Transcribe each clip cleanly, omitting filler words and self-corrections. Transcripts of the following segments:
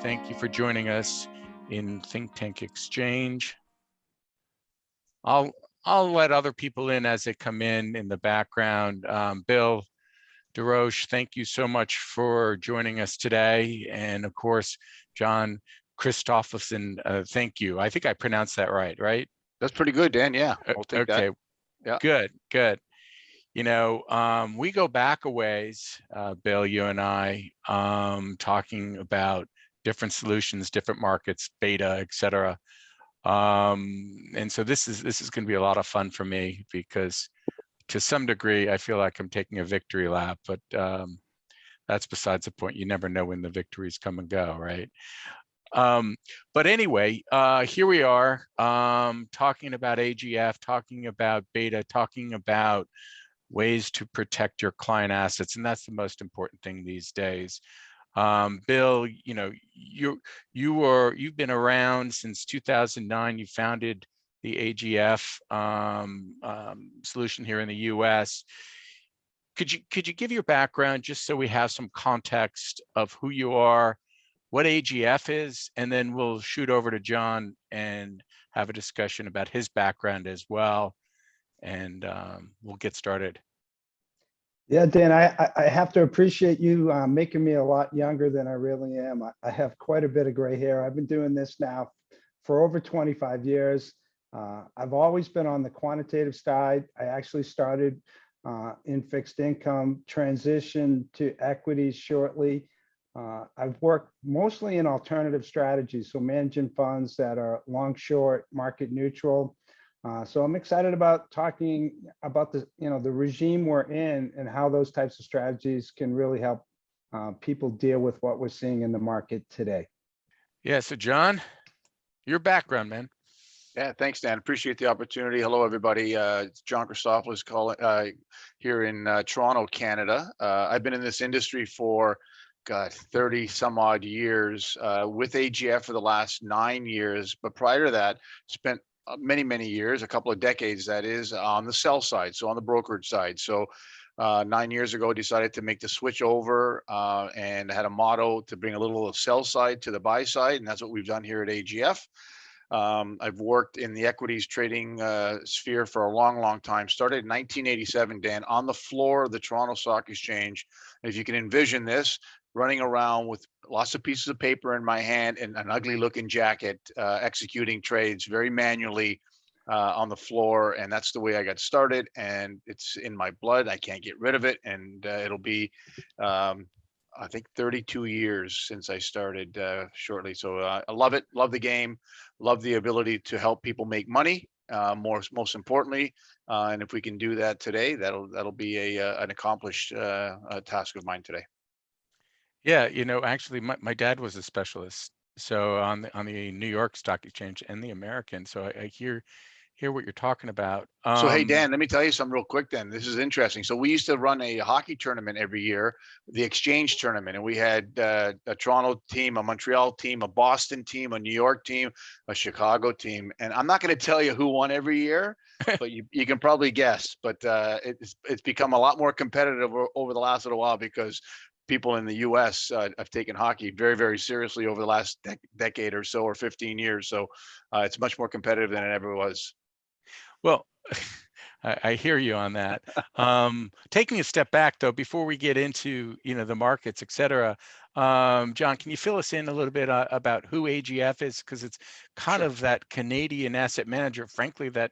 Thank you for joining us in Think Tank Exchange. I'll let other people in as they come in the background. Bill DeRoche, thank you so much for joining us today. And of course, John Christofilos, thank you. I think I pronounced that right? That's pretty good, Dan. Yeah, I'll take that. Okay, yeah. Good. You know, we go back a ways, Bill, you and I, talking about different solutions, different markets, beta, et cetera. And so this is going to be a lot of fun for me because to some degree, I feel like I'm taking a victory lap, but that's besides the point. You never know when the victories come and go, right? But anyway, here we are talking about AGF, talking about beta, talking about ways to protect your client assets, and that's the most important thing these days. Bill, you know, you've been around since 2009. You founded the AGF solution here in the U.S. Could you give your background just so we have some context of who you are, what AGF is, and then we'll shoot over to John and have a discussion about his background as well. And we'll get started. Yeah, Dan, I have to appreciate you making me a lot younger than I really am. I have quite a bit of gray hair. I've been doing this now for over 25 years. I've always been on the quantitative side. I actually started in fixed income, transitioned to equities shortly. I've worked mostly in alternative strategies, so managing funds that are long, short, market neutral. So I'm excited about talking about the regime we're in and how those types of strategies can really help people deal with what we're seeing in the market today. Yeah. So John, your background, man. Yeah, thanks, Dan. Appreciate the opportunity. Hello, everybody. It's John Christofilos calling here in Toronto, Canada. I've been in this industry for 30 some odd years with AGF for the last 9 years. But prior to that, spent many years, a couple of decades, that is, on the sell side, so on the brokerage side. So 9 years ago, decided to make the switch over and had a motto to bring a little sell side to the buy side, and that's what we've done here at AGF. I've worked in the equities trading sphere for a long time. Started in 1987, Dan, on the floor of the Toronto Stock Exchange. If you can envision this, running around with lots of pieces of paper in my hand and an ugly looking jacket, executing trades very manually on the floor. And that's the way I got started. And it's in my blood. I can't get rid of it. And it'll be, I think, 32 years since I started shortly. So I love it. Love the game. Love the ability to help people make money. Most importantly, and if we can do that today, that'll be an accomplished task of mine today. Yeah, you know, actually, my dad was a specialist, so on the New York Stock Exchange and the American. So I hear what you're talking about. So hey, Dan, let me tell you something real quick. Then this is interesting. So we used to run a hockey tournament every year, the Exchange tournament, and we had a Toronto team, a Montreal team, a Boston team, a New York team, a Chicago team. And I'm not going to tell you who won every year, but you can probably guess. But it's become a lot more competitive over the last little while because people in the U.S. Have taken hockey very seriously over the last decade or so, or 15 years. So it's much more competitive than it ever was. Well, I hear you on that. Taking a step back, though, before we get into the markets, et cetera, John, can you fill us in a little bit about who AGF is? Because it's kind of that Canadian asset manager, frankly, that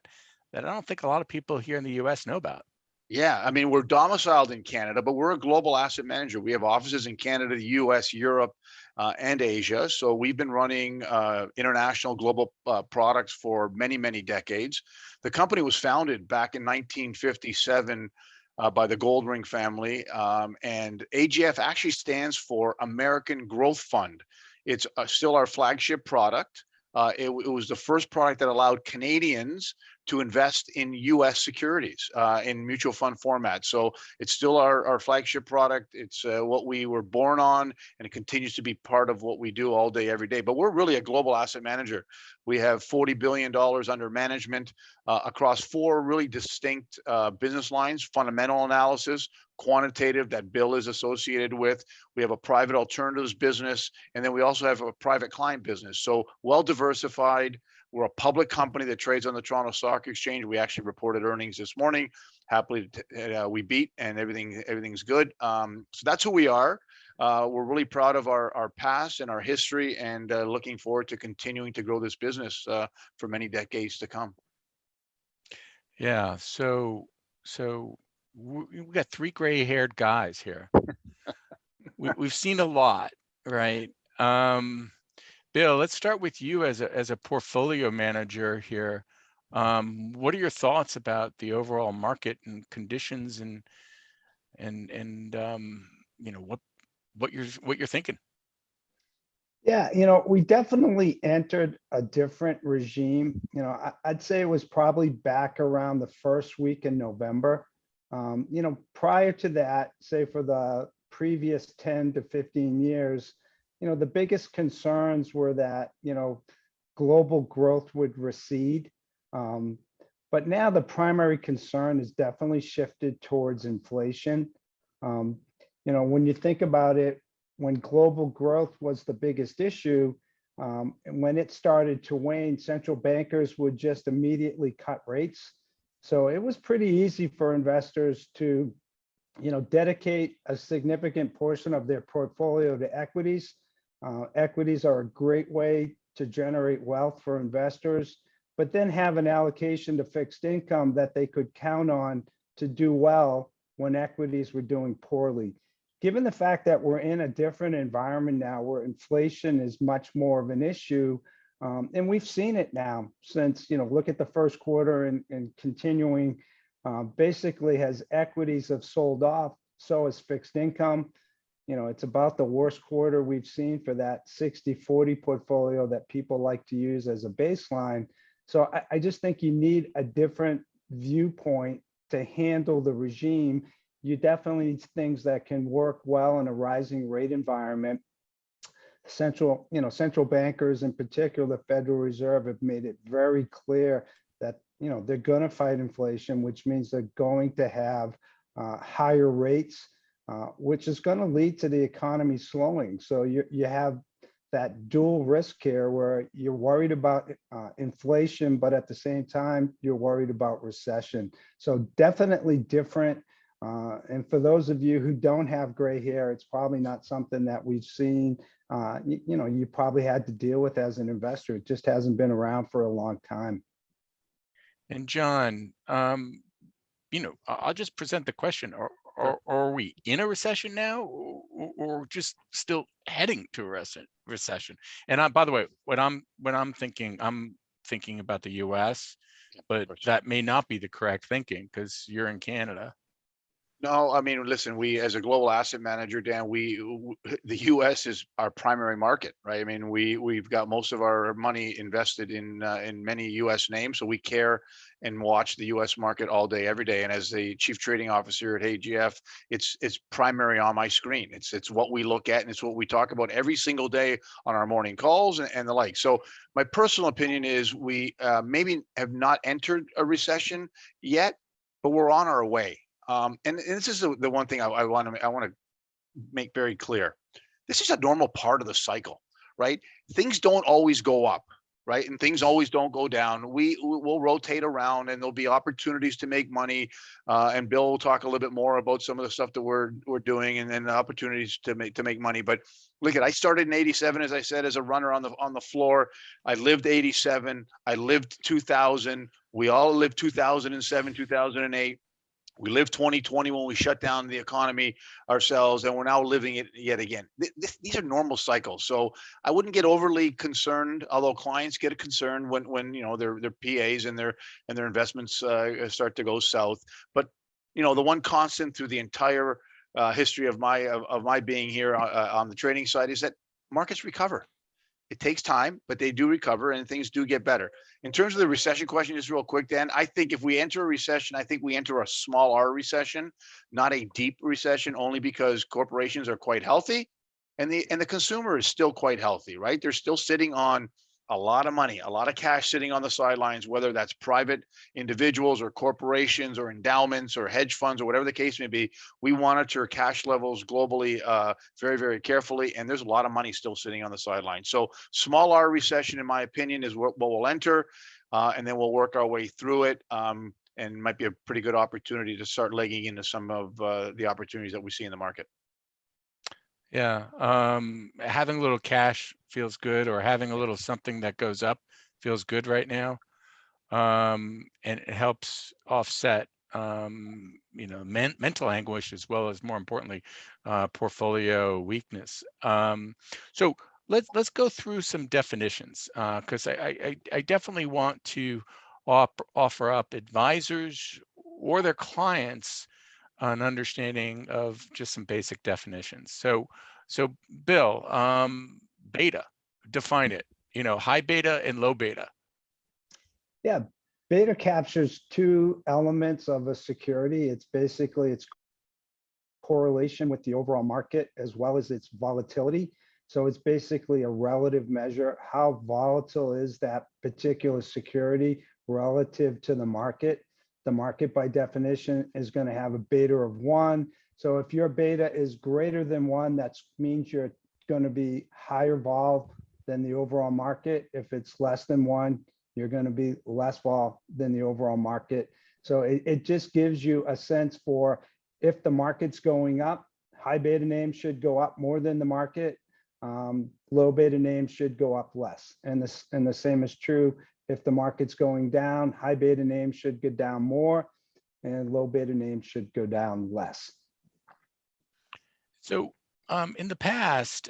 I don't think a lot of people here in the U.S. know about. Yeah, I mean, we're domiciled in Canada, but we're a global asset manager. We have offices in Canada, the US, Europe, and Asia. So we've been running international global products for many decades. The company was founded back in 1957 by the Goldring family, and AGF actually stands for American Growth Fund. It's still our flagship product. It was the first product that allowed Canadians to invest in U.S. securities in mutual fund format. So it's still our flagship product. It's what we were born on, and it continues to be part of what we do all day, every day. But we're really a global asset manager. We have $40 billion under management across 4 really distinct business lines: fundamental analysis, quantitative that Bill is associated with. We have a private alternatives business, and then we also have a private client business. So well diversified. We're a public company that trades on the Toronto Stock Exchange. We actually reported earnings this morning. Happily, we beat, and everything's good. So that's who we are. We're really proud of our past and our history, and looking forward to continuing to grow this business for many decades to come. Yeah. So we got 3 gray-haired guys here. We've seen a lot, right? Bill, let's start with you as a portfolio manager here. What are your thoughts about the overall market and conditions, and you know, what you're thinking? Yeah, you know, we definitely entered a different regime. You know, I'd say it was probably back around the first week in November. You know, prior to that, say for the previous 10 to 15 years, you know, the biggest concerns were that, you know, global growth would recede. But now the primary concern is definitely shifted towards inflation. You know, when you think about it, when global growth was the biggest issue, and when it started to wane, central bankers would just immediately cut rates. So it was pretty easy for investors to, you know, dedicate a significant portion of their portfolio to equities. Equities are a great way to generate wealth for investors, but then have an allocation to fixed income that they could count on to do well when equities were doing poorly. Given the fact that we're in a different environment now where inflation is much more of an issue, and we've seen it now since, you know, look at the first quarter and continuing, basically as equities have sold off, so has fixed income. You know, it's about the worst quarter we've seen for that 60-40 portfolio that people like to use as a baseline. So I just think you need a different viewpoint to handle the regime. You definitely need things that can work well in a rising rate environment. Central bankers, in particular the Federal Reserve, have made it very clear that, you know, they're going to fight inflation, which means they're going to have higher rates, which is going to lead to the economy slowing. So you have that dual risk here where you're worried about inflation, but at the same time, you're worried about recession. So definitely different. And for those of you who don't have gray hair, it's probably not something that we've seen, you know, you probably had to deal with as an investor. It just hasn't been around for a long time. And John, you know, I'll just present the question. Are we in a recession now, or just still heading to a recession? And by the way, when I'm thinking about the U.S., but that may not be the correct thinking because you're in Canada. No, I mean, listen, we, as a global asset manager, Dan, the U.S. is our primary market, right? I mean, we've got most of our money invested in many U.S. names, so we care and watch the U.S. market all day, every day. And as the chief trading officer at AGF, it's primary on my screen. It's what we look at, and it's what we talk about every single day on our morning calls and the like. So my personal opinion is we maybe have not entered a recession yet, but we're on our way. And this is the one thing I want to make very clear. This is a normal part of the cycle, right? Things don't always go up, right? And things always don't go down. We'll rotate around, and there'll be opportunities to make money. And Bill will talk a little bit more about some of the stuff that we're doing, and then the opportunities to make money. But look, I started in '87, as I said, as a runner on the floor. I lived '87. I lived 2000. We all lived 2007, 2008. We lived 2020 when we shut down the economy ourselves, and we're now living it yet again. These are normal cycles, so I wouldn't get overly concerned. Although clients get concerned when you know their PAs and their investments start to go south. But you know, the one constant through the entire history of my being here on the trading side is that markets recover. It takes time, but they do recover, and things do get better. In terms of the recession question, just real quick, Dan, I think if we enter a recession, I think we enter a small R recession, not a deep recession, only because corporations are quite healthy and the consumer is still quite healthy, right? They're still sitting on a lot of money, a lot of cash sitting on the sidelines, whether that's private individuals or corporations or endowments or hedge funds or whatever the case may be. We monitor cash levels globally very, very carefully, and there's a lot of money still sitting on the sidelines. So small R recession, in my opinion, is what we'll enter, and then we'll work our way through it. And might be a pretty good opportunity to start legging into some of the opportunities that we see in the market. Yeah, having a little cash feels good, or having a little something that goes up feels good right now. And it helps offset, mental anguish, as well as, more importantly, portfolio weakness. So let's go through some definitions, because I definitely want to offer up advisors or their clients an understanding of just some basic definitions. So Bill, beta, define it. High beta and low beta. Yeah, beta captures two elements of a security. It's basically its correlation with the overall market as well as its volatility. So it's basically a relative measure. How volatile is that particular security relative to the market? The market, by definition, is going to have a beta of 1. So if your beta is greater than 1, that means you're going to be higher vol than the overall market. If it's less than 1, you're going to be less vol than the overall market. So it just gives you a sense for, if the market's going up, high beta names should go up more than the market. Low beta names should go up less. And the same is true if the market's going down. High beta names should go down more, and low beta names should go down less. So in the past,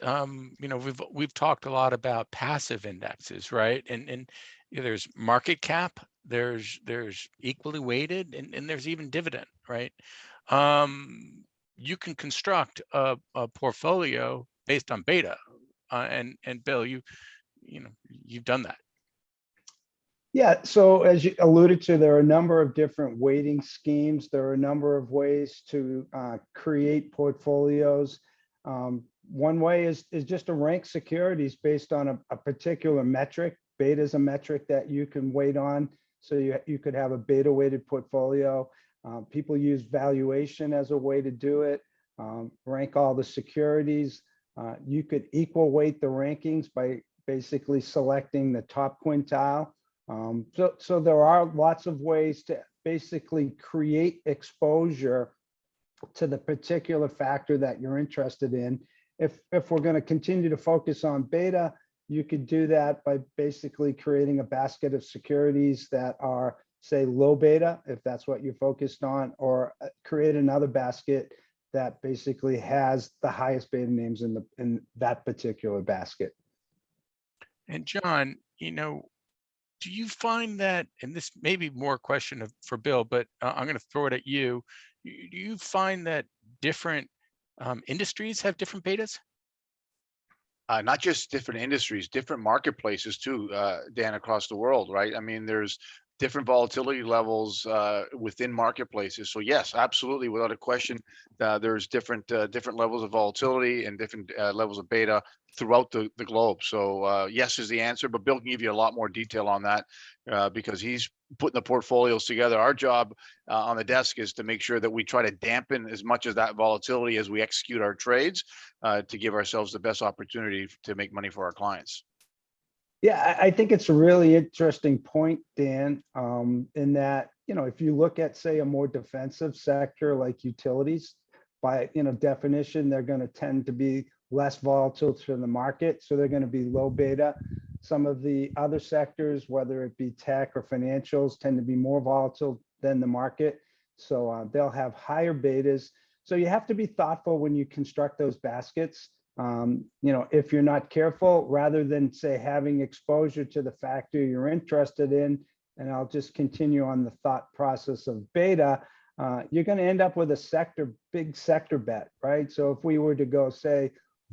we've talked a lot about passive indexes, right? And there's market cap, there's equally weighted, and there's even dividend, right? You can construct a portfolio based on beta, and Bill, you've done that. Yeah, so as you alluded to, there are a number of different weighting schemes. There are a number of ways to create portfolios. One way is just to rank securities based on a particular metric. Beta is a metric that you can weight on. So you could have a beta weighted portfolio. People use valuation as a way to do it. Rank all the securities. You could equal weight the rankings by basically selecting the top quintile. So there are lots of ways to basically create exposure to the particular factor that you're interested in. If we're going to continue to focus on beta, you could do that by basically creating a basket of securities that are, say, low beta, if that's what you're focused on, or create another basket that basically has the highest beta names in that particular basket. And John, do you find that, and this may be more a question for Bill, but I'm going to throw it at you. Do you find that different industries have different betas? Not just different industries, different marketplaces too, Dan, across the world, right? I mean, there's different volatility levels within marketplaces. So yes, absolutely, without a question, there's different levels of volatility and different levels of beta throughout the globe. So yes is the answer, but Bill can give you a lot more detail on that because he's putting the portfolios together. Our job on the desk is to make sure that we try to dampen as much of that volatility as we execute our trades to give ourselves the best opportunity to make money for our clients. Yeah, I think it's a really interesting point, Dan, in that, if you look at, say, a more defensive sector like utilities, by definition, they're going to tend to be less volatile to the market. So they're going to be low beta. Some of the other sectors, whether it be tech or financials, tend to be more volatile than the market. So they'll have higher betas. So you have to be thoughtful when you construct those baskets. If you're not careful, rather than, say, having exposure to the factor you're interested in, and I'll just continue on the thought process of beta, you're going to end up with a big sector bet, right? So if we were to go, say,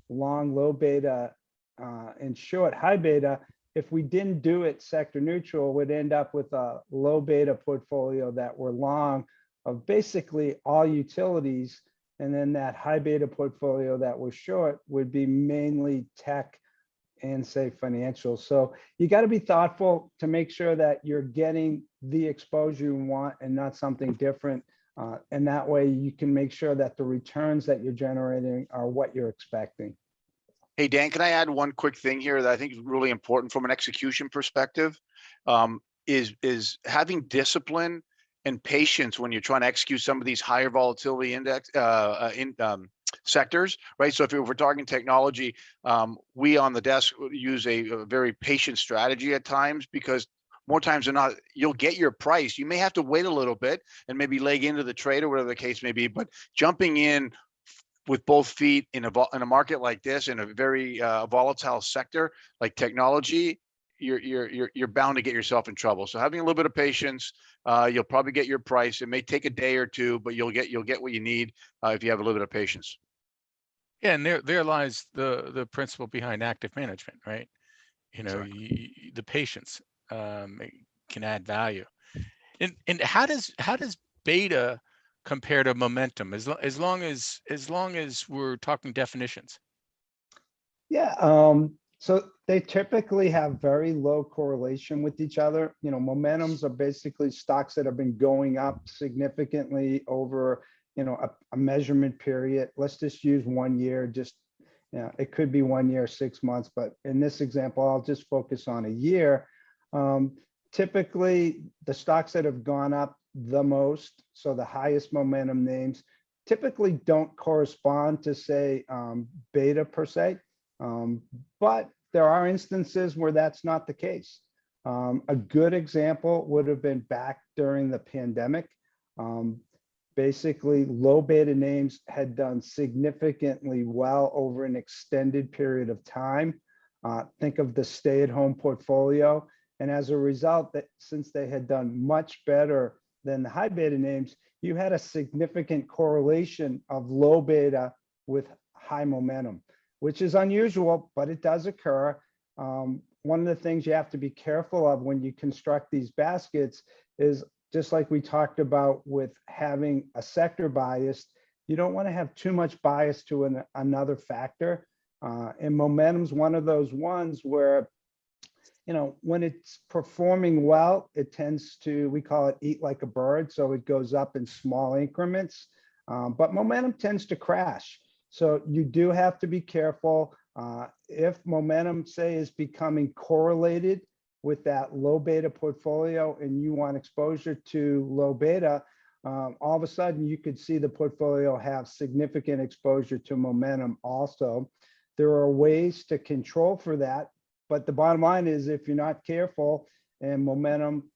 long low beta and short high beta, if we didn't do it sector neutral, we'd end up with a low beta portfolio that we're long of basically all utilities. And then that high beta portfolio that we're short would be mainly tech and say financial. So you got to be thoughtful to make sure that you're getting the exposure you want and not something different. And that way you can make sure that the returns that you're generating are what you're expecting. Hey, Dan, can I add one quick thing here that I think is really important from an execution perspective? Is having discipline and patience when you're trying to execute some of these higher volatility index sectors, right? So if we're talking technology, we on the desk use a very patient strategy at times, because more times than not, you'll get your price. You may have to wait a little bit and maybe leg into the trade or whatever the case may be, but jumping in with both feet in a market like this, in a very volatile sector like technology, you're bound to get yourself in trouble. So having a little bit of patience, you'll probably get your price. It may take a day or two, but you'll get what you need if you have a little bit of patience. Yeah, and there lies the principle behind active management, right? You know, Exactly. the patience can add value. And how does beta compare to momentum, as long as we're talking definitions? Yeah, so they typically have very low correlation with each other. You know, momentums are basically stocks that have been going up significantly over, you know, a measurement period. Let's just use 1 year, just, you know, it could be 1 year, 6 months, but in this example, I'll just focus on a year. Typically, the stocks that have gone up the most, so the highest momentum names, typically don't correspond to say beta per se. But there are instances where that's not the case. A good example would have been back during the pandemic. Basically, low beta names had done significantly well over an extended period of time. Think of the stay-at-home portfolio. And as a result, that since they had done much better than the high beta names, you had a significant correlation of low beta with high momentum, which is unusual, but it does occur. One of the things you have to be careful of when you construct these baskets is, just like we talked about with having a sector bias, you don't want to have too much bias to another factor. And momentum's one of those ones where, you know, when it's performing well, it tends to, we call it eat like a bird. So it goes up in small increments, but momentum tends to crash. So you do have to be careful. If momentum, say, is becoming correlated with that low beta portfolio and you want exposure to low beta, all of a sudden you could see the portfolio have significant exposure to momentum also. There are ways to control for that, but the bottom line is, if you're not careful and momentum,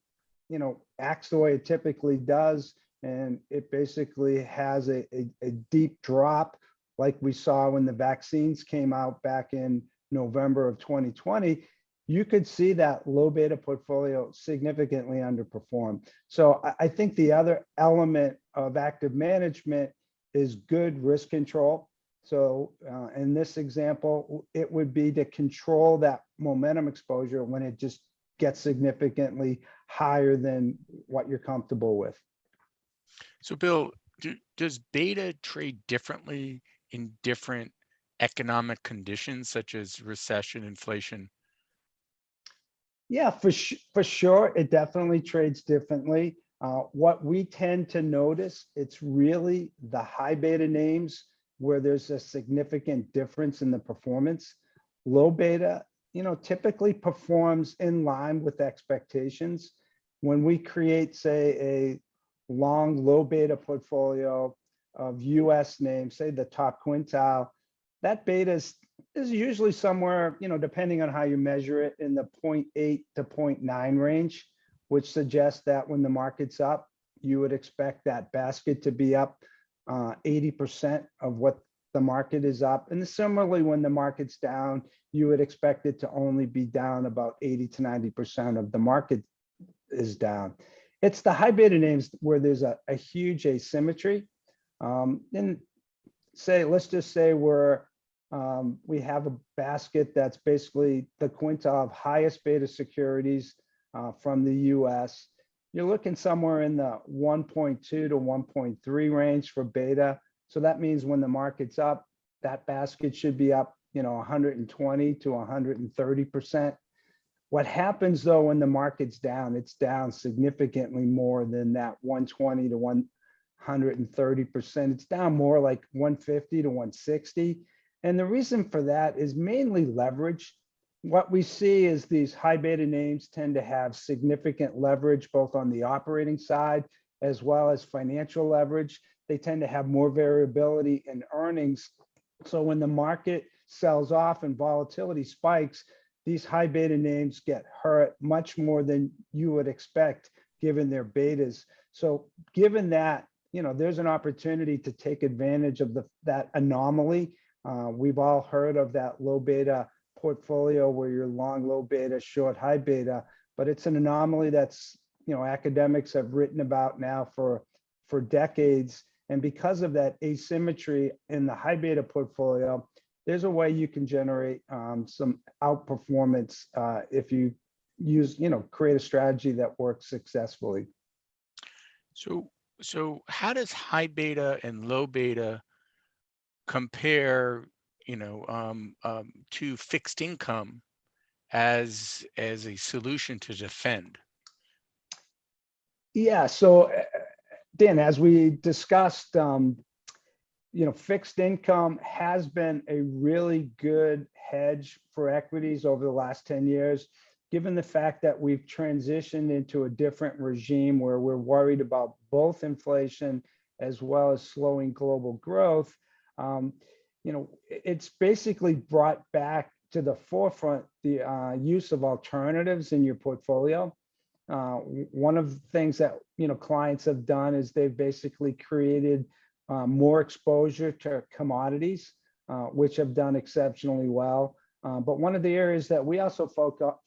you know, acts the way it typically does, and it basically has a deep drop, like we saw when the vaccines came out back in November of 2020, you could see that low beta portfolio significantly underperform. So I think the other element of active management is good risk control. So in this example, it would be to control that momentum exposure when it just gets significantly higher than what you're comfortable with. So Bill, does beta trade differently in different economic conditions, such as recession, inflation? Yeah, for sure, it definitely trades differently. What we tend to notice, it's really the high beta names where there's a significant difference in the performance. Low beta, you know, typically performs in line with expectations. When we create, say, a long low beta portfolio of US names, say the top quintile, that beta is usually somewhere, you know, depending on how you measure it, in the 0.8 to 0.9 range, which suggests that when the market's up, you would expect that basket to be up 80% of what the market is up. And similarly, when the market's down, you would expect it to only be down about 80 to 90% of the market is down. It's the high beta names where there's a huge asymmetry. And say, let's just say we're we have a basket that's basically the quintile of highest beta securities from the US. You're looking somewhere in the 1.2 to 1.3 range for beta. So that means when the market's up, that basket should be up, 120 to 130%. What happens though when the market's down? It's down significantly more than that 120 to 130%. It's down more like 150 to 160. And the reason for that is mainly leverage. What we see is these high beta names tend to have significant leverage, both on the operating side as well as financial leverage. They tend to have more variability in earnings. So when the market sells off and volatility spikes, these high beta names get hurt much more than you would expect given their betas. So given that, there's an opportunity to take advantage of that anomaly. We've all heard of that low beta portfolio where you're long low beta, short high beta, but it's an anomaly that's, academics have written about now for decades. And because of that asymmetry in the high beta portfolio, there's a way you can generate some outperformance if you create a strategy that works successfully. So how does high beta and low beta compare, to fixed income as a solution to defend? Yeah. So, Dan, as we discussed, fixed income has been a really good hedge for equities over the last 10 years, given the fact that we've transitioned into a different regime where we're worried about both inflation as well as slowing global growth. It's basically brought back to the forefront the use of alternatives in your portfolio. One of the things that clients have done is they've basically created more exposure to commodities, which have done exceptionally well. But one of the areas that we also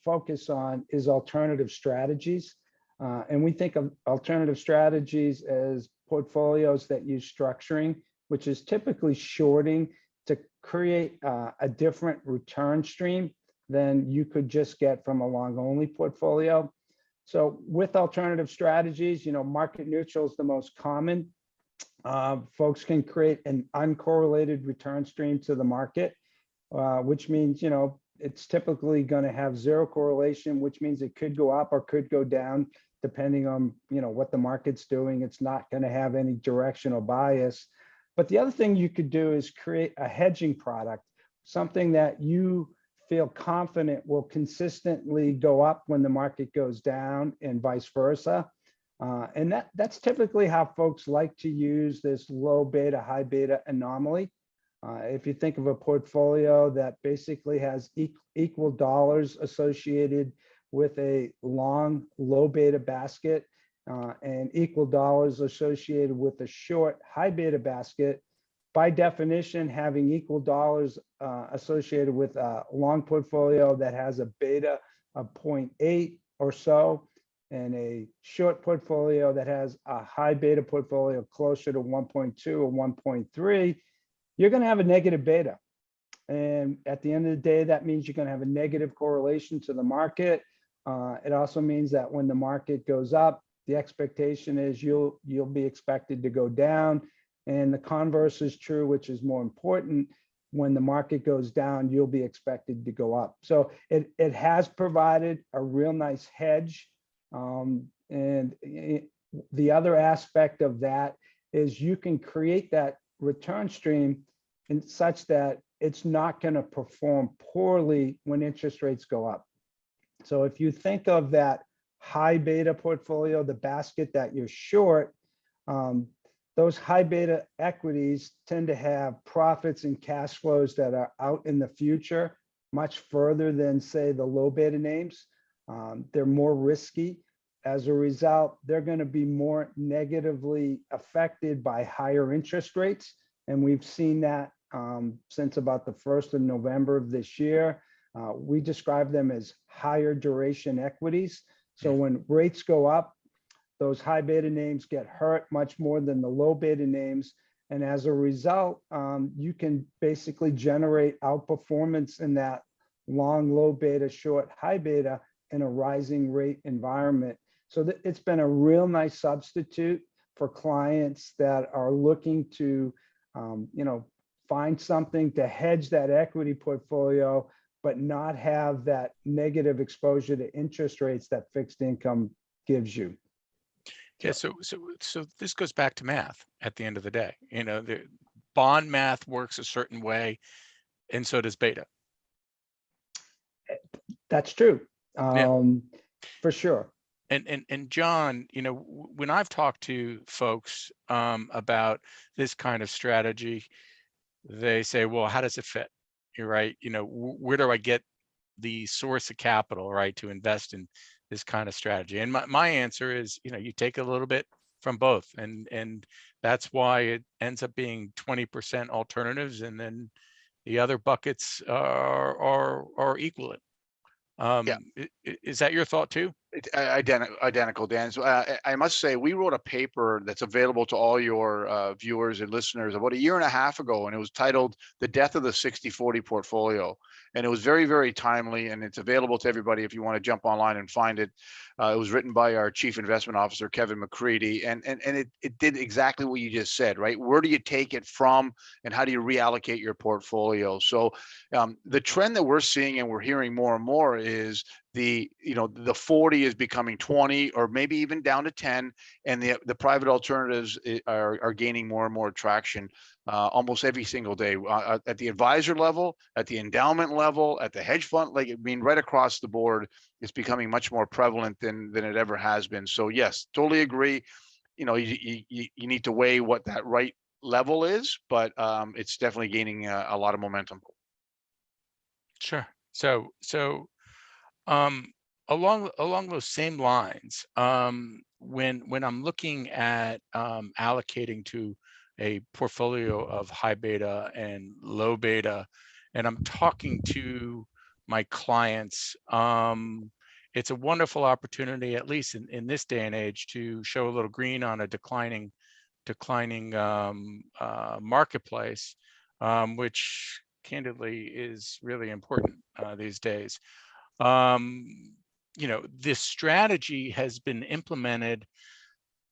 focus on is alternative strategies. And we think of alternative strategies as portfolios that use structuring, which is typically shorting to create a different return stream than you could just get from a long only portfolio. So with alternative strategies, market neutral is the most common. Folks can create an uncorrelated return stream to the market, which means, it's typically going to have zero correlation, which means it could go up or could go down depending on, what the market's doing. It's not going to have any directional bias. But the other thing you could do is create a hedging product, something that you feel confident will consistently go up when the market goes down and vice versa. And that's typically how folks like to use this low beta, high beta anomaly. If you think of a portfolio that basically has equal dollars associated with a long low beta basket and equal dollars associated with a short high beta basket, by definition, having equal dollars associated with a long portfolio that has a beta of 0.8 or so, and a short portfolio that has a high beta portfolio closer to 1.2 or 1.3, you're going to have a negative beta. And at the end of the day, that means you're going to have a negative correlation to the market. It also means that when the market goes up, the expectation is you'll be expected to go down. And the converse is true, which is more important. When the market goes down, you'll be expected to go up. So it has provided a real nice hedge. And the other aspect of that is you can create that return stream in such that it's not going to perform poorly when interest rates go up. So if you think of that high beta portfolio, the basket that you're short, those high beta equities tend to have profits and cash flows that are out in the future, much further than, say, the low beta names. They're more risky. As a result, they're going to be more negatively affected by higher interest rates. And we've seen that since about the 1st of November of this year. We describe them as higher duration equities. So when rates go up, those high beta names get hurt much more than the low beta names. And as a result, you can basically generate outperformance in that long, low beta, short, high beta in a rising rate environment. So it's been a real nice substitute for clients that are looking to, find something to hedge that equity portfolio, but not have that negative exposure to interest rates that fixed income gives you. Yeah, so this goes back to math at the end of the day. The bond math works a certain way, and so does beta. That's true, Yeah. for sure. And John, when I've talked to folks about this kind of strategy, they say, well, how does it fit? You're right. Where do I get the source of capital, right, to invest in this kind of strategy? And my answer is, you take a little bit from both, and that's why it ends up being 20% alternatives, and then the other buckets are equal. Yeah. Is that your thought too? Identical, Dan. So I must say, we wrote a paper that's available to all your viewers and listeners about a year and a half ago, and it was titled "The Death of the 60/40 Portfolio," and it was very, very timely, and it's available to everybody if you want to jump online and find it. It was written by our Chief Investment Officer, Kevin McCready, and it did exactly what you just said, right? Where do you take it from, and how do you reallocate your portfolio? So the trend that we're seeing and we're hearing more and more is the 40 is becoming 20, or maybe even down to 10, and the private alternatives are gaining more and more traction almost every single day, at the advisor level, at the endowment level, at the hedge fund, right across the board. It's becoming much more prevalent than it ever has been. So yes, totally agree. You need to weigh what that right level is, but it's definitely gaining a lot of momentum. Sure. So along those same lines, when I'm looking at allocating to a portfolio of high beta and low beta, and I'm talking to my clients, it's a wonderful opportunity, at least in this day and age, to show a little green on a declining marketplace, which candidly is really important these days. This strategy has been implemented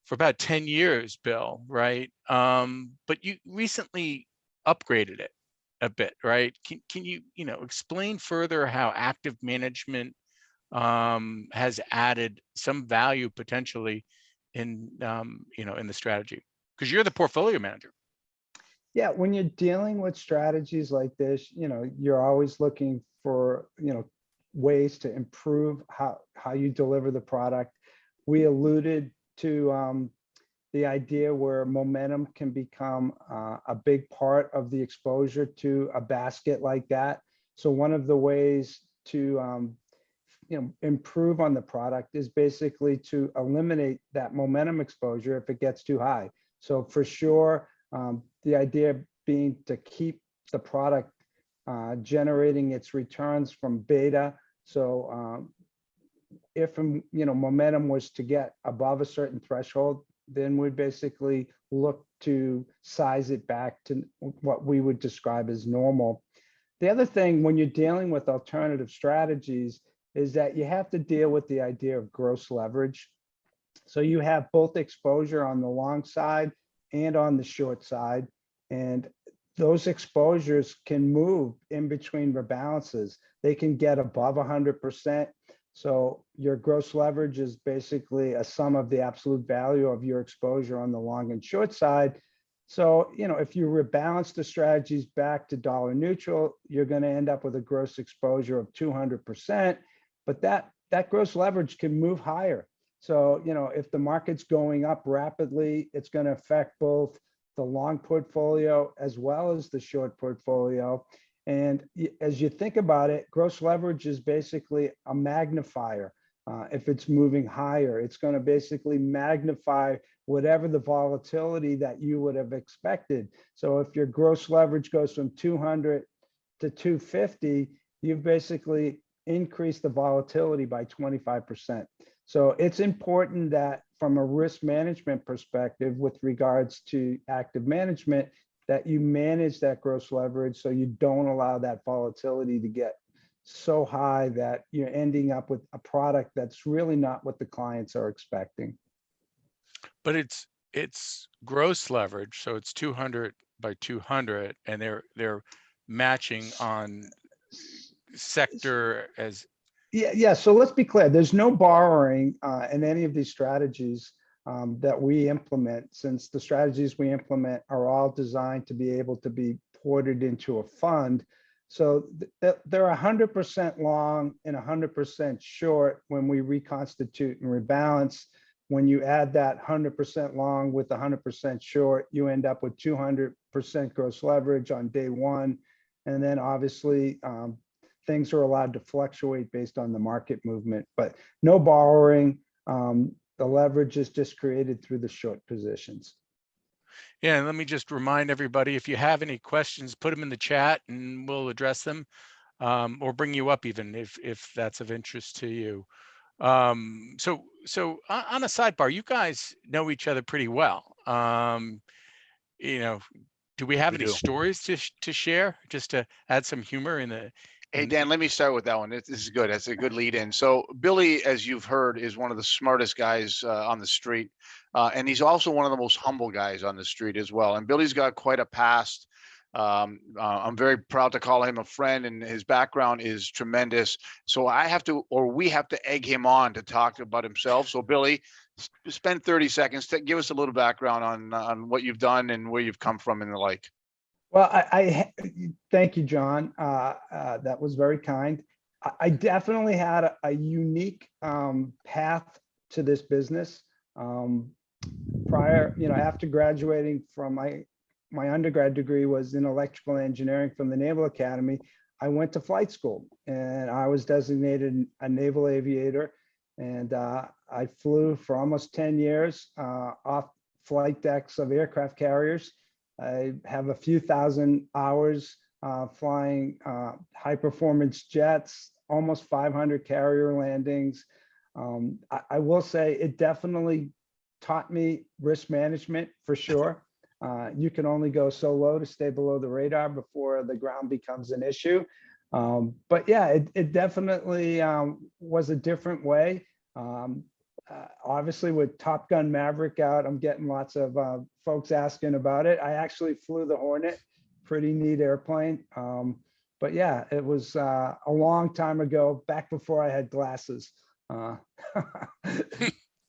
for about 10 years, Bill, right? But you recently upgraded it a bit, right? Can you, explain further how active management has added some value potentially in, in the strategy? Because you're the portfolio manager. Yeah, when you're dealing with strategies like this, you're always looking for, ways to improve how you deliver the product. We alluded to the idea where momentum can become a big part of the exposure to a basket like that. So one of the ways to improve on the product is basically to eliminate that momentum exposure if it gets too high. So for sure, the idea being to keep the product generating its returns from beta. So if momentum was to get above a certain threshold, then we'd basically look to size it back to what we would describe as normal. The other thing when you're dealing with alternative strategies is that you have to deal with the idea of gross leverage. So you have both exposure on the long side and on the short side, and those exposures can move in between rebalances. They can get above 100%. So your gross leverage is basically a sum of the absolute value of your exposure on the long and short side. So, if you rebalance the strategies back to dollar neutral, you're going to end up with a gross exposure of 200%, but that gross leverage can move higher. So, if the market's going up rapidly, it's going to affect both the long portfolio as well as the short portfolio. And as you think about it, gross leverage is basically a magnifier. If it's moving higher, it's going to basically magnify whatever the volatility that you would have expected. So if your gross leverage goes from 200 to 250, you've basically increased the volatility by 25%. So it's important that from a risk management perspective, with regards to active management, that you manage that gross leverage so you don't allow that volatility to get so high that you're ending up with a product that's really not what the clients are expecting. But it's gross leverage, so it's 200 by 200, and they're matching on sector as. Yeah. So let's be clear. There's no borrowing in any of these strategies that we implement, since the strategies we implement are all designed to be able to be ported into a fund. So they're 100% long and 100% short when we reconstitute and rebalance. When you add that 100% long with 100% short, you end up with 200% gross leverage on day one. And then obviously things are allowed to fluctuate based on the market movement, but no borrowing. The leverage is just created through the short positions. Yeah, and let me just remind everybody, if you have any questions, put them in the chat and we'll address them, or bring you up even if that's of interest to you. So on a sidebar, you guys know each other pretty well. You know, do we have any stories to share, just to add some humor in the? Hey, Dan, let me start with that one. This is good. That's a good lead in. So Billy, as you've heard, is one of the smartest guys on the street. And he's also one of the most humble guys on the street as well. And Billy's got quite a past. I'm very proud to call him a friend, and his background is tremendous. So we have to egg him on to talk about himself. So Billy, spend 30 seconds to give us a little background on what you've done and where you've come from and the like. Well, I thank you, John. That was very kind. I definitely had a unique path to this business. Prior, after graduating from my undergrad degree was in electrical engineering from the Naval Academy, I went to flight school and I was designated a naval aviator. And I flew for almost 10 years off flight decks of aircraft carriers. I have a few thousand hours flying high performance jets, almost 500 carrier landings. I will say it definitely taught me risk management for sure. You can only go so low to stay below the radar before the ground becomes an issue. But yeah, it definitely was a different way. Obviously with Top Gun Maverick out, I'm getting lots of folks asking about it. I actually flew the Hornet, pretty neat airplane. But yeah, it was a long time ago, back before I had glasses.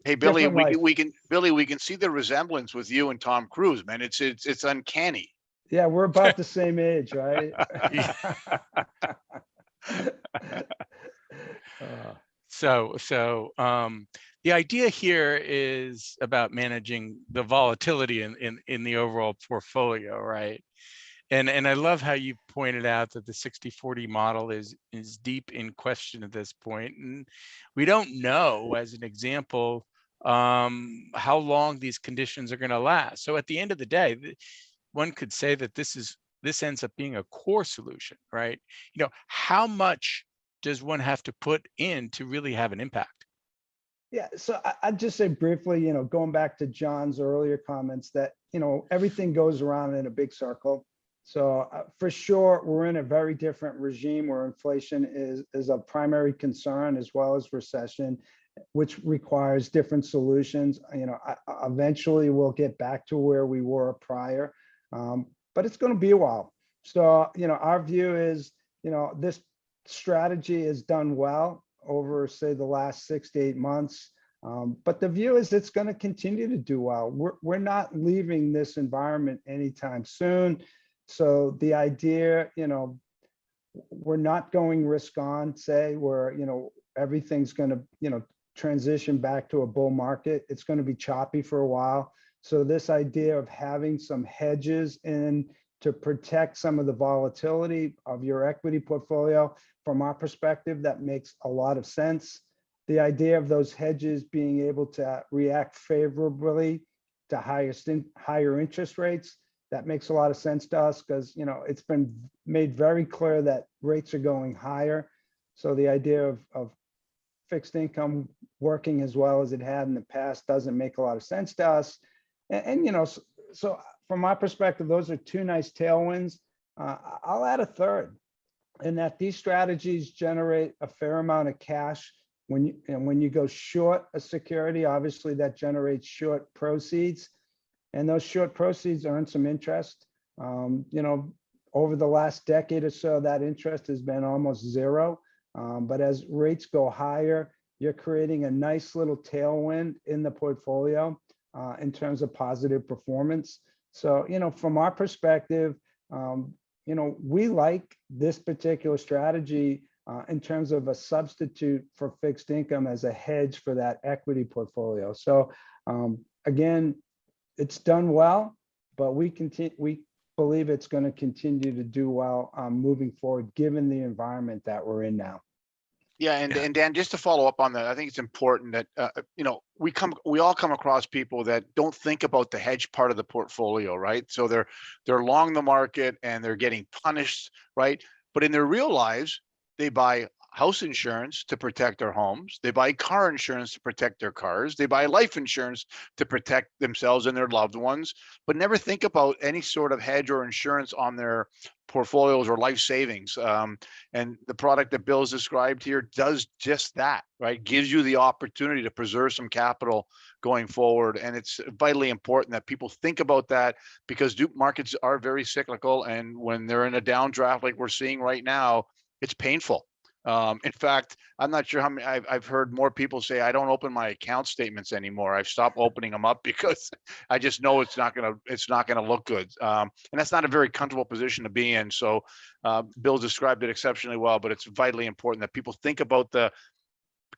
Hey Billy, we can see the resemblance with you and Tom Cruise, man. It's uncanny. Yeah, we're about the same age, right? The idea here is about managing the volatility in the overall portfolio, right? And I love how you pointed out that the 60-40 model is deep in question at this point, and we don't know, as an example, how long these conditions are going to last. So at the end of the day, one could say that this ends up being a core solution, right? How much does one have to put in to really have an impact? Yeah, so I'd just say briefly, going back to John's earlier comments, that everything goes around in a big circle. So for sure, we're in a very different regime where inflation is a primary concern, as well as recession, which requires different solutions. Eventually we'll get back to where we were prior, but it's going to be a while. So our view is this strategy is done well over, say, the last 6 to 8 months. But the view is it's going to continue to do well. We're not leaving this environment anytime soon. So the idea, we're not going risk on, say, where, everything's going to, transition back to a bull market. It's going to be choppy for a while. So this idea of having some hedges in to protect some of the volatility of your equity portfolio, from our perspective, that makes a lot of sense. The idea of those hedges being able to react favorably to higher interest rates, that makes a lot of sense to us, because it's been made very clear that rates are going higher. So the idea of fixed income working as well as it had in the past doesn't make a lot of sense to us. And so from my perspective, those are two nice tailwinds. I'll add a third, in that these strategies generate a fair amount of cash. When you go short a security, obviously that generates short proceeds, and those short proceeds earn some interest. Over the last decade or so, that interest has been almost zero. But as rates go higher, you're creating a nice little tailwind in the portfolio in terms of positive performance. So, from our perspective, we like this particular strategy in terms of a substitute for fixed income as a hedge for that equity portfolio. So again, it's done well, but we believe it's going to continue to do well moving forward, given the environment that we're in now. Yeah, and Dan, just to follow up on that, I think it's important that we all come across people that don't think about the hedge part of the portfolio, right? So they're long the market and they're getting punished, right? But in their real lives, they buy house insurance to protect their homes. They buy car insurance to protect their cars. They buy life insurance to protect themselves and their loved ones, but never think about any sort of hedge or insurance on their portfolios or life savings. And the product that Bill's described here does just that, right? Gives you the opportunity to preserve some capital going forward. And it's vitally important that people think about that, because markets are very cyclical. And when they're in a downdraft like we're seeing right now, it's painful. In fact, I'm not sure how many I've heard more people say, I don't open my account statements anymore. I've stopped opening them up because I just know it's not gonna look good. And that's not a very comfortable position to be in. So Bill described it exceptionally well, but it's vitally important that people think about the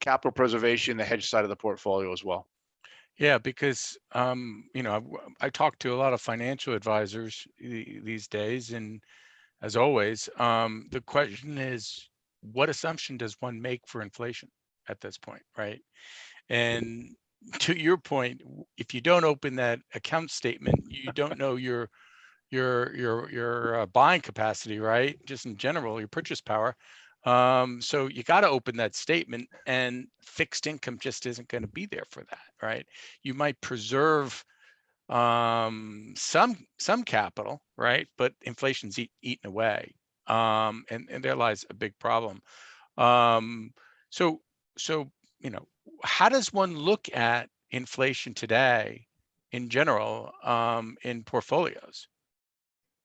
capital preservation, the hedge side of the portfolio as well. Yeah, because I talk to a lot of financial advisors these days, and as always, the question is, what assumption does one make for inflation at this point, right? And to your point, if you don't open that account statement, you don't know your buying capacity, right? Just in general, your purchase power. So you got to open that statement, and fixed income just isn't going to be there for that, right? You might preserve some capital, right? But inflation's eaten away. And there lies a big problem. So how does one look at inflation today in general in portfolios?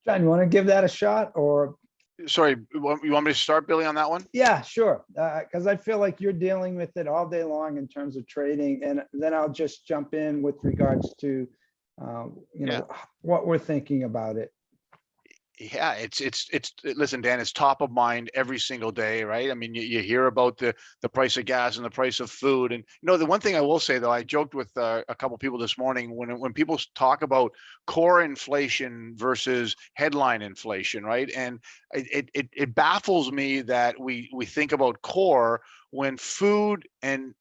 John, you want to give that a shot, or? Sorry, you want me to start, Billy, on that one? Yeah, sure. Because I feel like you're dealing with it all day long in terms of trading, and then I'll just jump in with regards to what we're thinking about it. Yeah, it's listen, Dan, it's top of mind every single day, right? I mean, you hear about the price of gas and the price of food. And the one thing I will say, though, I joked with a couple of people this morning, when people talk about core inflation versus headline inflation, right? And it baffles me that we think about core when food and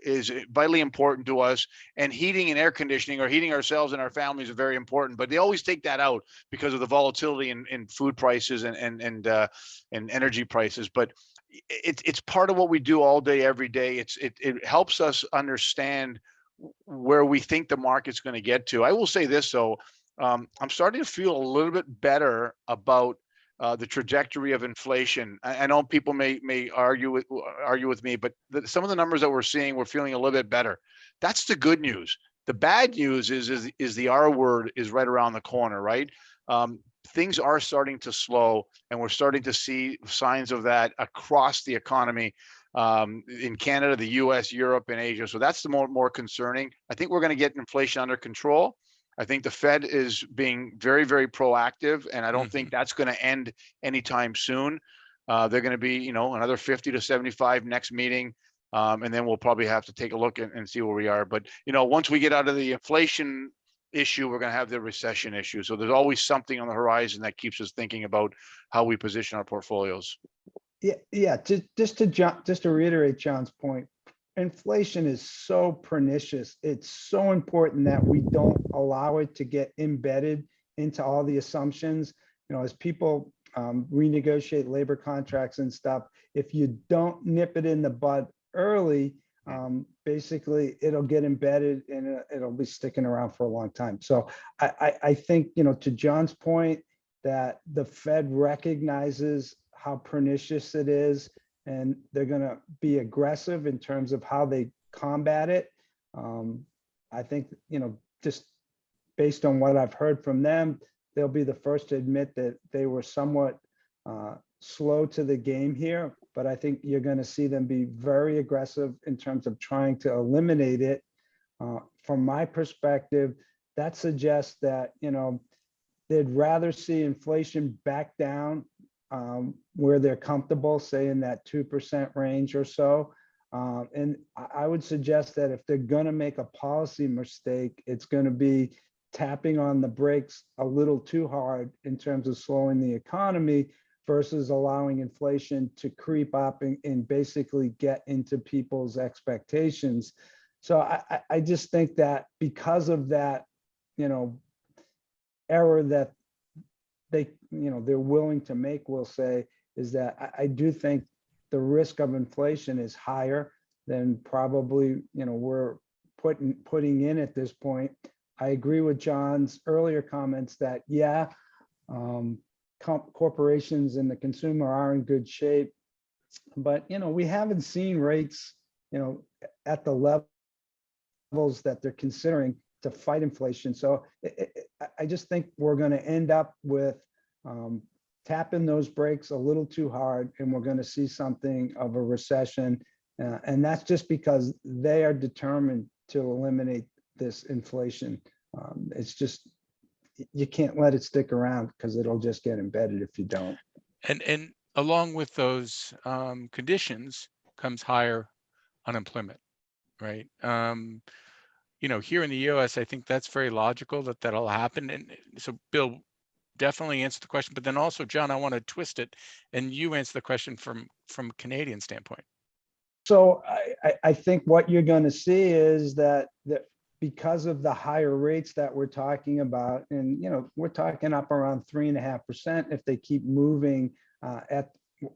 is vitally important to us, and heating and air conditioning, or heating ourselves and our families, are very important. But they always take that out because of the volatility in food prices and energy prices. But it's part of what we do all day, every day. It helps us understand where we think the market's going to get to. I will say this, though, I'm starting to feel a little bit better about the trajectory of inflation. I know people may argue with me, but some of the numbers that we're seeing, we're feeling a little bit better. That's the good news. The bad news is the R word is right around the corner, right? Things are starting to slow, and we're starting to see signs of that across the economy, in Canada, the US, Europe, and Asia. So that's the more concerning. I think we're going to get inflation under control. I think the Fed is being very, very proactive, and I don't think that's going to end anytime soon. They're going to be, another 50 to 75 next meeting, and then we'll probably have to take a look and see where we are. But once we get out of the inflation issue, we're going to have the recession issue. So there's always something on the horizon that keeps us thinking about how we position our portfolios. Yeah. Just to reiterate John's point, inflation is so pernicious. It's so important that we don't allow it to get embedded into all the assumptions. As people renegotiate labor contracts and stuff, if you don't nip it in the bud early, basically it'll get embedded and it'll be sticking around for a long time. So I think, to John's point, that the Fed recognizes how pernicious it is, and they're going to be aggressive in terms of how they combat it. I think, just based on what I've heard from them, they'll be the first to admit that they were somewhat slow to the game here, but I think you're going to see them be very aggressive in terms of trying to eliminate it. From my perspective, that suggests that, they'd rather see inflation back down where they're comfortable, say in that 2% range or so. And I would suggest that if they're going to make a policy mistake, it's going to be tapping on the brakes a little too hard in terms of slowing the economy versus allowing inflation to creep up and basically get into people's expectations. So I just think that because of that, error that they're willing to make, we'll say, is that I do think the risk of inflation is higher than probably, we're putting in at this point. I agree with John's earlier comments that, yeah, corporations and the consumer are in good shape, but, we haven't seen rates, at the levels that they're considering to fight inflation. So I just think we're going to end up with tapping those brakes a little too hard, and we're going to see something of a recession. And that's just because they are determined to eliminate this inflation. It's just, you can't let it stick around because it'll just get embedded if you don't. And along with those conditions comes higher unemployment, right? Here in the US, I think that's very logical that that'll happen. And so Bill, definitely answer the question, but then also, John, I want to twist it and you answer the question from a Canadian standpoint. So I think what you're going to see is that because of the higher rates that we're talking about, and we're talking up around 3.5% if they keep moving at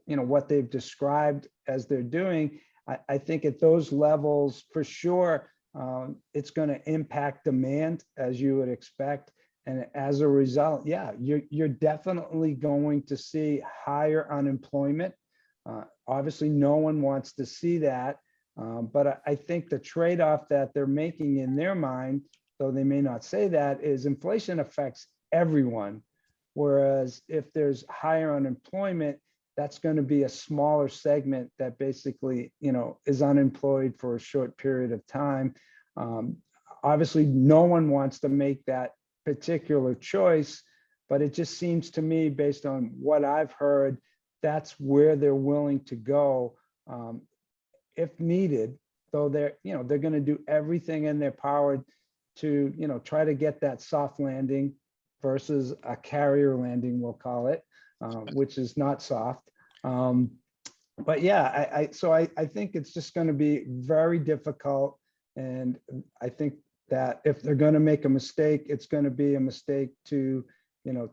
what they've described as they're doing. I think at those levels, for sure, it's going to impact demand, as you would expect. And as a result, yeah, you're definitely going to see higher unemployment. Obviously, no one wants to see that. But I think the trade-off that they're making in their mind, though they may not say that, is inflation affects everyone. Whereas if there's higher unemployment, that's going to be a smaller segment that basically, is unemployed for a short period of time. Obviously, no one wants to make that particular choice, but it just seems to me, based on what I've heard, that's where they're willing to go if needed. Though they're going to do everything in their power to, try to get that soft landing versus a carrier landing, we'll call it, which is not soft. But yeah, so I think it's just going to be very difficult. And I think that if they're going to make a mistake, it's going to be a mistake to,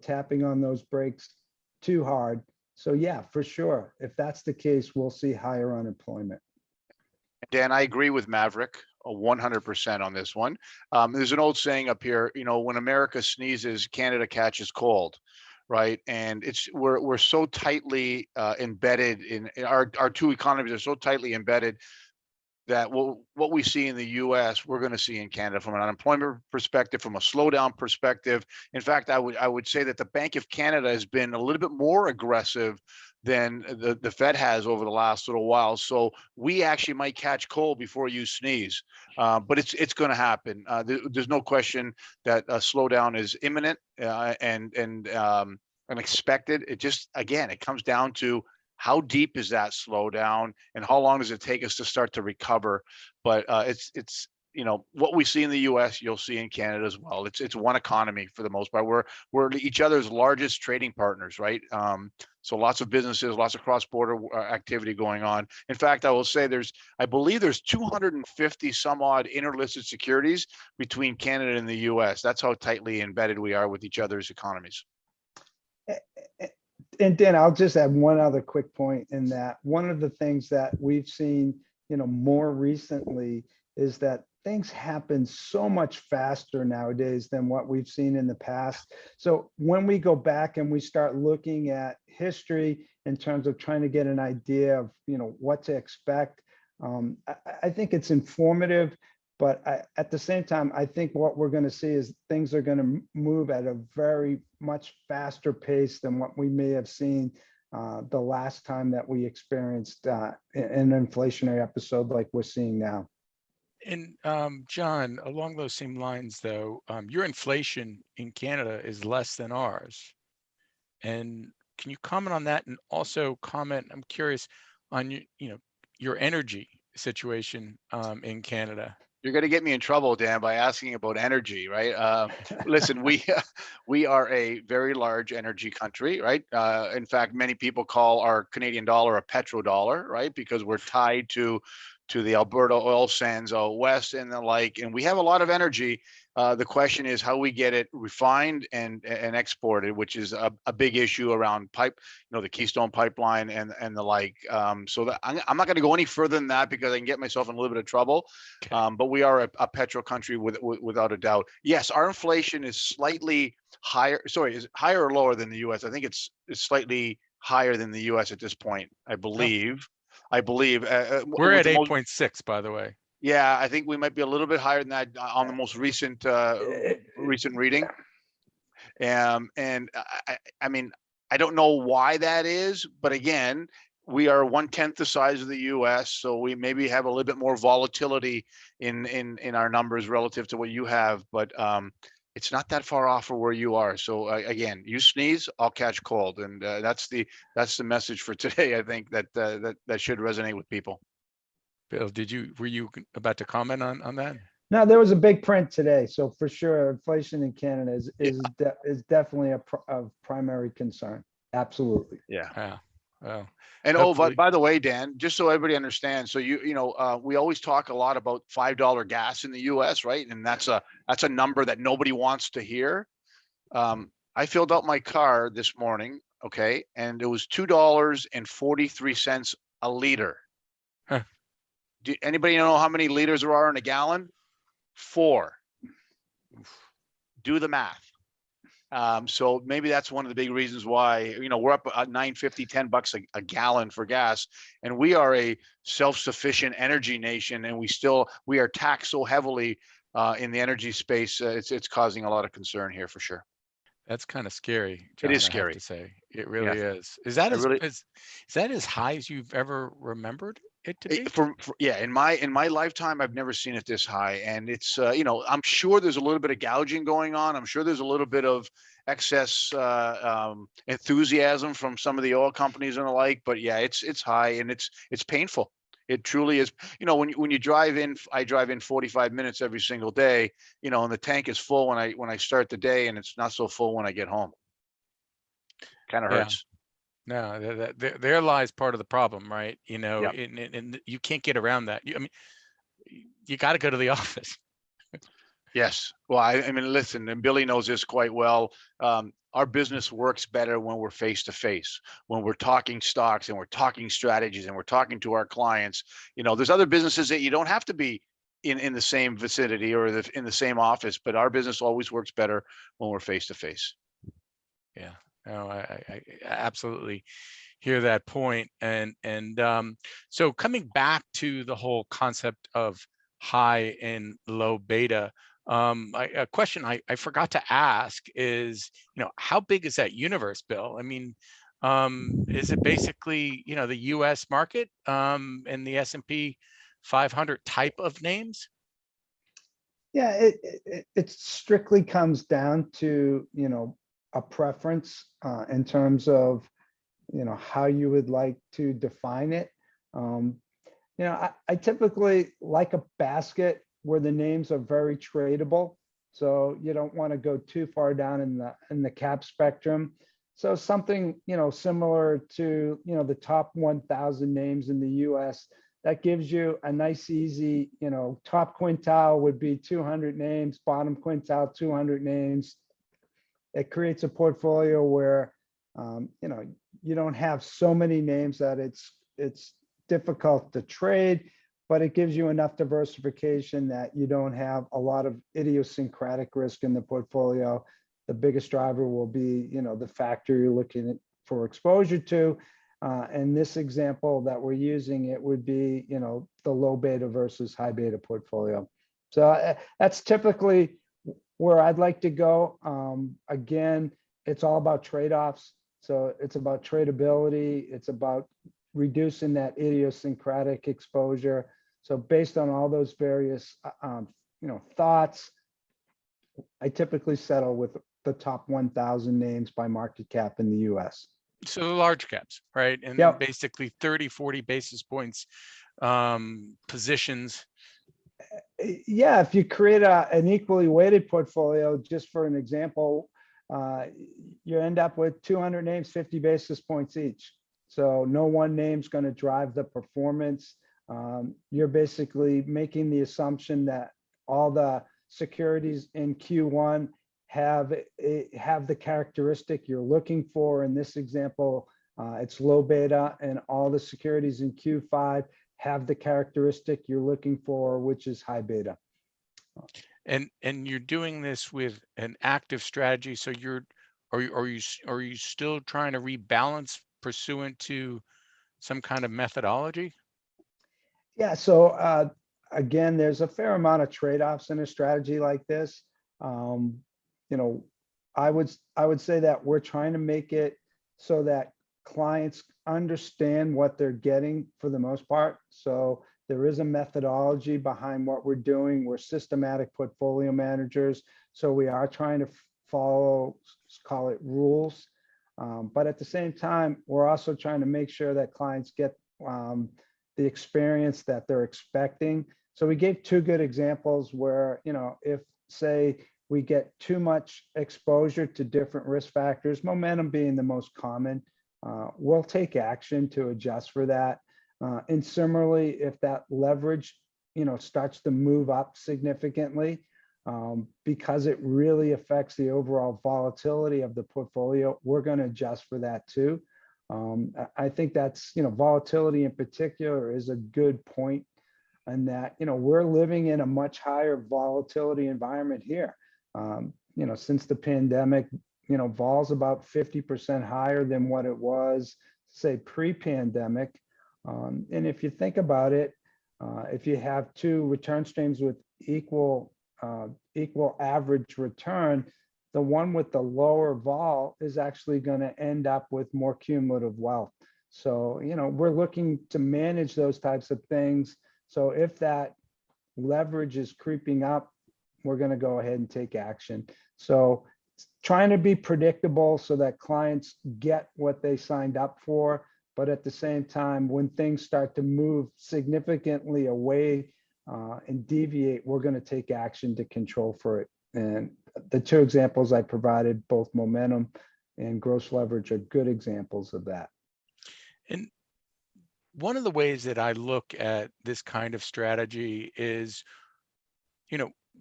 tapping on those brakes too hard. So yeah, for sure, if that's the case, we'll see higher unemployment. Dan, I agree with Maverick 100% on this one. There's an old saying up here, when America sneezes, Canada catches cold, right? And we're so tightly embedded in our two economies are so tightly embedded that what we see in the US, we're going to see in Canada from an unemployment perspective, from a slowdown perspective. In fact, I would say that the Bank of Canada has been a little bit more aggressive than the Fed has over the last little while. So we actually might catch cold before you sneeze, but it's going to happen. There's no question that a slowdown is imminent and expected. It just, again, it comes down to how deep is that slowdown and how long does it take us to start to recover? But it's what we see in the US, you'll see in Canada as well. It's one economy for the most part. We're each other's largest trading partners, right? So lots of businesses, lots of cross-border activity going on. In fact, I will say I believe there's 250 some odd interlisted securities between Canada and the US. That's how tightly embedded we are with each other's economies. And Dan, I'll just add one other quick point in that one of the things that we've seen, more recently is that things happen so much faster nowadays than what we've seen in the past. So when we go back and we start looking at history in terms of trying to get an idea of, what to expect, I think it's informative. But at the same time, I think what we're going to see is things are going to move at a very much faster pace than what we may have seen the last time that we experienced an inflationary episode like we're seeing now. And John, along those same lines, though, your inflation in Canada is less than ours. And can you comment on that? And also comment, I'm curious on your energy situation in Canada. You're going to get me in trouble, Dan, by asking about energy, right? Listen, we are a very large energy country, right? In fact, many people call our Canadian dollar a petrodollar, right? Because we're tied to the Alberta oil sands out west and the like, and we have a lot of energy. The question is how we get it refined and exported, which is a big issue around the Keystone pipeline and the like. So that, I'm not going to go any further than that because I can get myself in a little bit of trouble. But we are a petro country without a doubt. Yes, our inflation is slightly higher. Sorry, is it higher or lower than the U.S.? I think it's slightly higher than the U.S. at this point, I believe. We're at 8.6, by the way. Yeah, I think we might be a little bit higher than that on the most recent reading. And I mean, I don't know why that is, but again, we are 1/10 the size of the U.S., so we maybe have a little bit more volatility in our numbers relative to what you have. But it's not that far off from where you are. So again, you sneeze, I'll catch cold, and that's the message for today. I think that should resonate with people. Bill, were you about to comment on that? No, there was a big print today, so for sure, inflation in Canada is definitely of primary concern. Absolutely. Yeah. Well, and but by the way, Dan, just so everybody understands, so we always talk a lot about $5 gas in the U.S., right? And that's a number that nobody wants to hear. I filled out my car this morning, okay, and it was $2.43 a liter. Huh. Anybody know how many liters there are in a gallon? 4. Do the math. So maybe that's one of the big reasons why, we're up at $9.50, $10 a gallon for gas, and we are a self-sufficient energy nation, and we are taxed so heavily in the energy space. It's causing a lot of concern here for sure. That's kind of scary, John, it is I scary. have to say. It really is. Is that is that as high as you've ever remembered it to be? In my lifetime, I've never seen it this high. And it's I'm sure there's a little bit of gouging going on. I'm sure there's a little bit of excess enthusiasm from some of the oil companies and the like. But yeah, it's high and it's painful. It truly is. When you drive in, I drive in 45 minutes every single day, and the tank is full when I start the day, and it's not so full when I get home. Kind of hurts. No, there lies part of the problem, right? Yep. And you can't get around that. I mean, you got to go to the office. Yes. Well, I mean, listen, and Billy knows this quite well. Our business works better when we're face to face, when we're talking stocks and we're talking strategies and we're talking to our clients. There's other businesses that you don't have to be in the same vicinity or in the same office, but our business always works better when we're face to face. Yeah. No, I absolutely hear that point. And so coming back to the whole concept of high and low beta, a question I forgot to ask is, how big is that universe, Bill? I mean, is it basically, the US market and the S&P 500 type of names? Yeah, it strictly comes down to, a preference in terms of, how you would like to define it. I typically like a basket where the names are very tradable. So you don't want to go too far down in the cap spectrum. So something, similar to, the top 1,000 names in the US, that gives you a nice, easy, top quintile would be 200 names, bottom quintile, 200 names. It creates a portfolio where, you don't have so many names that it's difficult to trade, but it gives you enough diversification that you don't have a lot of idiosyncratic risk in the portfolio. The biggest driver will be, the factor you're looking at for exposure to. In this example that we're using, it would be, the low beta versus high beta portfolio. So that's typically where I'd like to go. Again, it's all about trade-offs. So it's about tradability. It's about reducing that idiosyncratic exposure. So based on all those various, thoughts, I typically settle with the top 1,000 names by market cap in the US. So the large caps, right? And then Yep. basically 30, 40 basis points positions. Yeah, if you create an equally weighted portfolio, just for an example, you end up with 200 names, 50 basis points each. So no one name's going to drive the performance. You're basically making the assumption that all the securities in Q1 have the characteristic you're looking for. In this example, it's low beta, and all the securities in Q5 have the characteristic you're looking for, which is high beta. And you're doing this with an active strategy. So are you still trying to rebalance pursuant to some kind of methodology? Yeah. So again, there's a fair amount of trade-offs in a strategy like this. I would say that we're trying to make it so that clients understand what they're getting for the most part. So there is a methodology behind what we're doing. We're systematic portfolio managers. So we are trying to follow, call it rules. But at the same time, we're also trying to make sure that clients get the experience that they're expecting. So we gave two good examples where, if say we get too much exposure to different risk factors, momentum being the most common, we'll take action to adjust for that. And similarly, if that leverage, starts to move up significantly, because it really affects the overall volatility of the portfolio, we're going to adjust for that too. I think that's, volatility in particular is a good point, and that, we're living in a much higher volatility environment here. Since the pandemic, vol's about 50% higher than what it was, say, pre-pandemic. And if you think about it, if you have two return streams with equal average return, the one with the lower vol is actually going to end up with more cumulative wealth. So, we're looking to manage those types of things. So if that leverage is creeping up, we're going to go ahead and take action. So trying to be predictable so that clients get what they signed up for, but at the same time, when things start to move significantly away and deviate, we're going to take action to control for it. And the two examples I provided, both momentum and gross leverage, are good examples of that. And one of the ways that I look at this kind of strategy is,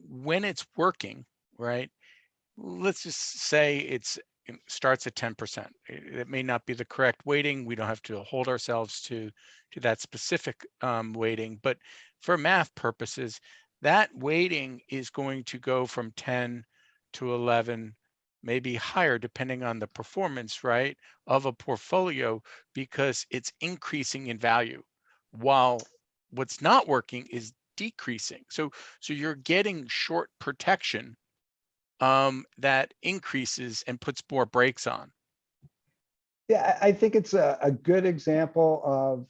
when it's working, right? Let's just say it starts at 10%. It may not be the correct weighting. We don't have to hold ourselves to that specific weighting, but for math purposes, that weighting is going to go from 10 to 11, maybe higher, depending on the performance, right, of a portfolio, because it's increasing in value, while what's not working is decreasing. So you're getting short protection that increases and puts more brakes on. Yeah, I think it's a good example of,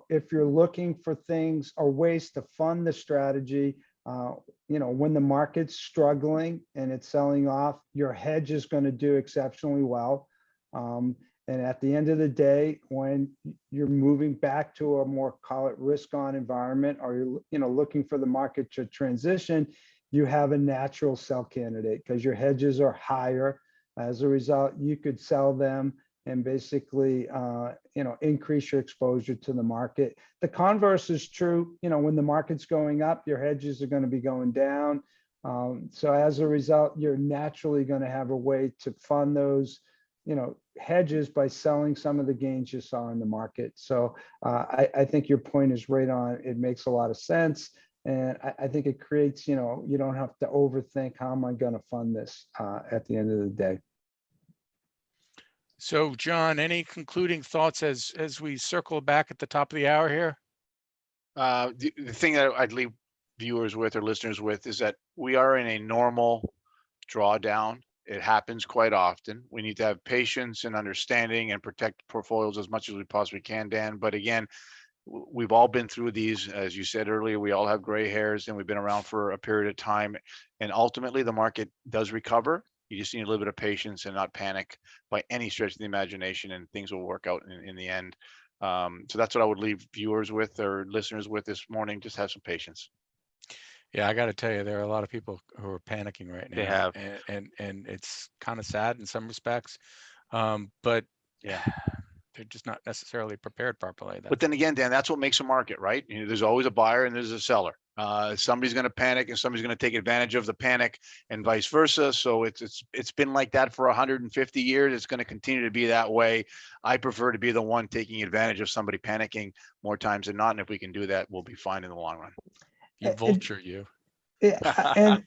if you're looking for things or ways to fund the strategy, when the market's struggling and it's selling off, your hedge is going to do exceptionally well. And at the end of the day, when you're moving back to a more, call it, risk-on environment, or you're, looking for the market to transition, you have a natural sell candidate because your hedges are higher. As a result, you could sell them and basically, increase your exposure to the market. The converse is true. When the market's going up, your hedges are going to be going down. So as a result, you're naturally going to have a way to fund those hedges by selling some of the gains you saw in the market. So I think your point is right on. It makes a lot of sense. And I think it creates, you don't have to overthink, how am I going to fund this at the end of the day. So John, any concluding thoughts as we circle back at the top of the hour here? The thing that I'd leave viewers with or listeners with is that we are in a normal drawdown. It happens quite often. We need to have patience and understanding and protect portfolios as much as we possibly can, Dan. But again, we've all been through these. As you said earlier, we all have gray hairs and we've been around for a period of time. And ultimately, the market does recover. You just need a little bit of patience and not panic by any stretch of the imagination, and things will work out in the end. So that's what I would leave viewers with or listeners with this morning. Just have some patience. Yeah, I got to tell you, there are a lot of people who are panicking right now. They have. And it's kind of sad in some respects, but yeah, they're just not necessarily prepared properly. But then again, Dan, that's what makes a market, right? There's always a buyer and there's a seller. Somebody's going to panic and somebody's going to take advantage of the panic, and vice versa. So it's been like that for 150 years. It's going to continue to be that way. I prefer to be the one taking advantage of somebody panicking more times than not. And if we can do that, we'll be fine in the long run. You vulture, you. And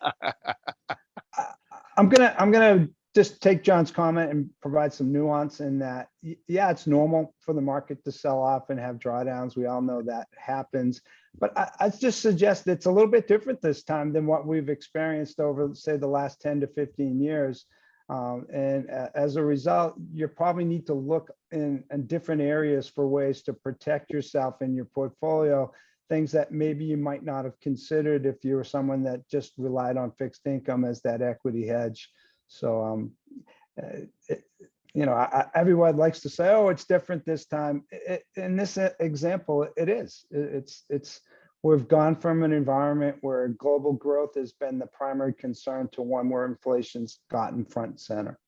I'm gonna just take John's comment and provide some nuance in that. Yeah, it's normal for the market to sell off and have drawdowns. We all know that happens. But I just suggest it's a little bit different this time than what we've experienced over, say, the last 10 to 15 years. And as a result, you probably need to look in different areas for ways to protect yourself in your portfolio, things that maybe you might not have considered if you were someone that just relied on fixed income as that equity hedge. So, everyone likes to say, oh, it's different this time. In this example, it is. We've gone from an environment where global growth has been the primary concern to one where inflation's gotten front and center.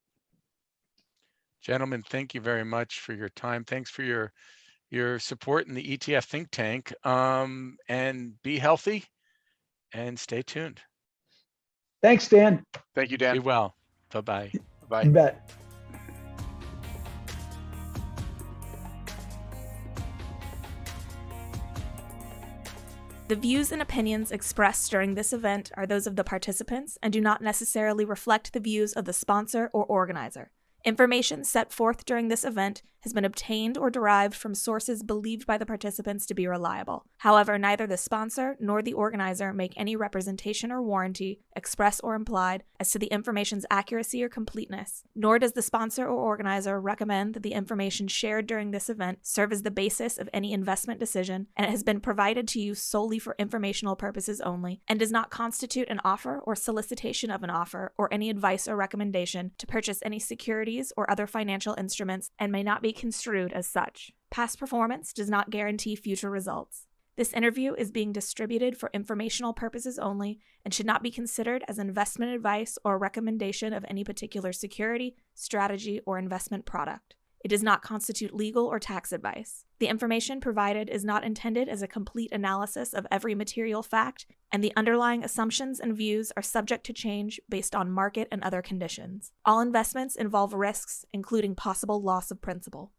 Gentlemen, thank you very much for your time. Thanks for your support in the ETF think tank, and be healthy and stay tuned. Thanks, Dan. Thank you, Dan. Be well. Bye-bye. Bye. You bet. The views and opinions expressed during this event are those of the participants and do not necessarily reflect the views of the sponsor or organizer. Information set forth during this event has been obtained or derived from sources believed by the participants to be reliable. However, neither the sponsor nor the organizer make any representation or warranty, express or implied, as to the information's accuracy or completeness, nor does the sponsor or organizer recommend that the information shared during this event serve as the basis of any investment decision, and it has been provided to you solely for informational purposes only, and does not constitute an offer or solicitation of an offer or any advice or recommendation to purchase any securities or other financial instruments, and may not be construed as such. Past performance does not guarantee future results. This interview is being distributed for informational purposes only and should not be considered as investment advice or recommendation of any particular security, strategy, or investment product. It does not constitute legal or tax advice. The information provided is not intended as a complete analysis of every material fact, and the underlying assumptions and views are subject to change based on market and other conditions. All investments involve risks, including possible loss of principal.